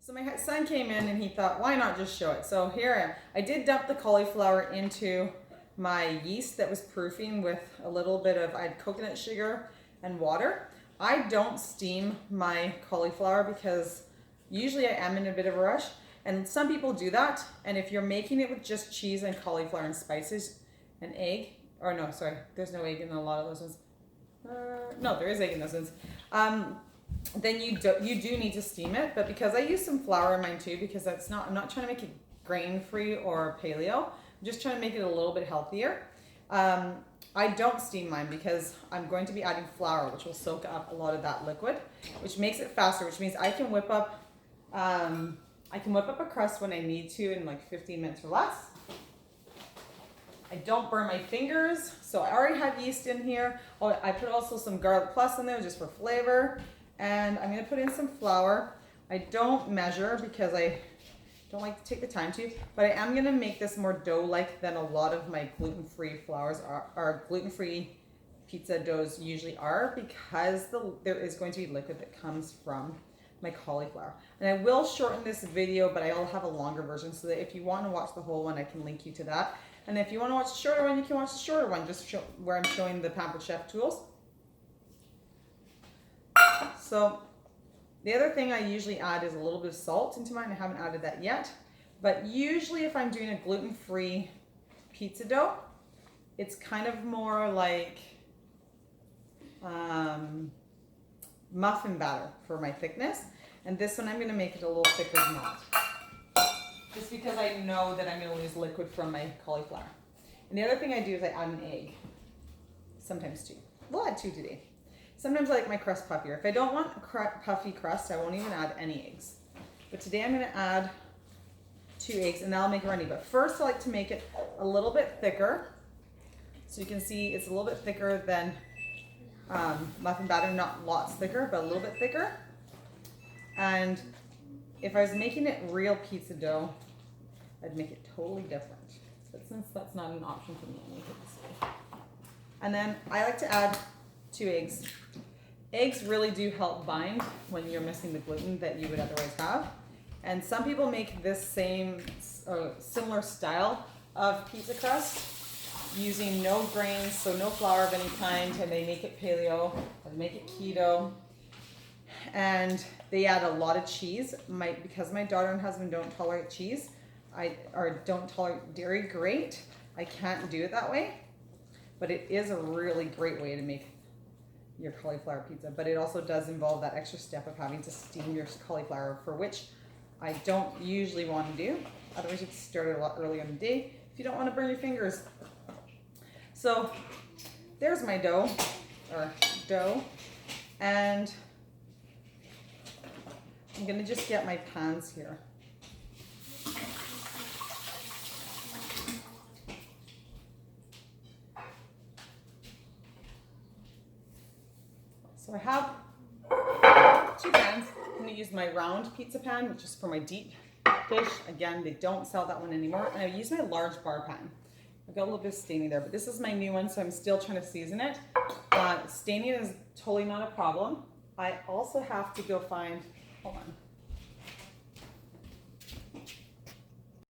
So my son came in and he thought, why not just show it? So here I am. I did dump the cauliflower into my yeast that was proofing with a little bit of, I had coconut sugar and water. I don't steam my cauliflower because usually I am in a bit of a rush. And some people do that. And if you're making it with just cheese and cauliflower and spices and egg, or no, sorry, there's no egg in a lot of those ones. No, there is egg in those ones. Then you do need to steam it, but because I use some flour in mine too, because I'm not trying to make it grain free or paleo. I'm just trying to make it a little bit healthier. I don't steam mine because I'm going to be adding flour, which will soak up a lot of that liquid, which makes it faster, which means I can whip up a crust when I need to in like 15 minutes or less. I don't burn my fingers, so I already have yeast in here. Oh, I put also some garlic plus in there just for flavor. And I'm going to put in some flour. I don't measure because I don't like to take the time to, but I am going to make this more dough-like than a lot of my gluten-free flours are gluten-free pizza doughs usually are, because there is going to be liquid that comes from my cauliflower. And I will shorten this video, but I'll have a longer version so that if you want to watch the whole one, I can link you to that. And if you want to watch the shorter one, you can watch the shorter one, just where I'm showing the Pampered Chef tools. So the other thing I usually add is a little bit of salt into mine. I haven't added that yet. But usually if I'm doing a gluten-free pizza dough, it's kind of more like muffin batter for my thickness. And this one I'm going to make it a little thicker than that. Just because I know that I'm going to lose liquid from my cauliflower. And the other thing I do is I add an egg. Sometimes two. We'll add two today. Sometimes I like my crust puffier. If I don't want a puffy crust, I won't even add any eggs. But today I'm going to add 2 eggs and that'll make it runny. But first I like to make it a little bit thicker. So you can see it's a little bit thicker than muffin batter, not lots thicker, but a little bit thicker. And if I was making it real pizza dough, I'd make it totally different. But since that's not an option for me, I'll make it this way. And then I like to add 2 eggs. Eggs really do help bind when you're missing the gluten that you would otherwise have. And some people make this same similar style of pizza crust using no grains, so no flour of any kind, and they make it paleo, or they make it keto. And they add a lot of cheese. Because my daughter and husband don't tolerate cheese, or don't tolerate dairy great, I can't do it that way. But it is a really great way to make your cauliflower pizza. But it also does involve that extra step of having to steam your cauliflower, for which I don't usually want to do. Otherwise you have to start it a lot earlier in the day if you don't want to burn your fingers. So there's my dough, and I'm going to just get my pans here. So I have 2 pans. I'm going to use my round pizza pan, which is for my deep dish. Again, they don't sell that one anymore. And I use my large bar pan. I've got a little bit of staining there, but this is my new one, so I'm still trying to season it. Staining is totally not a problem. I also have to go find, hold on.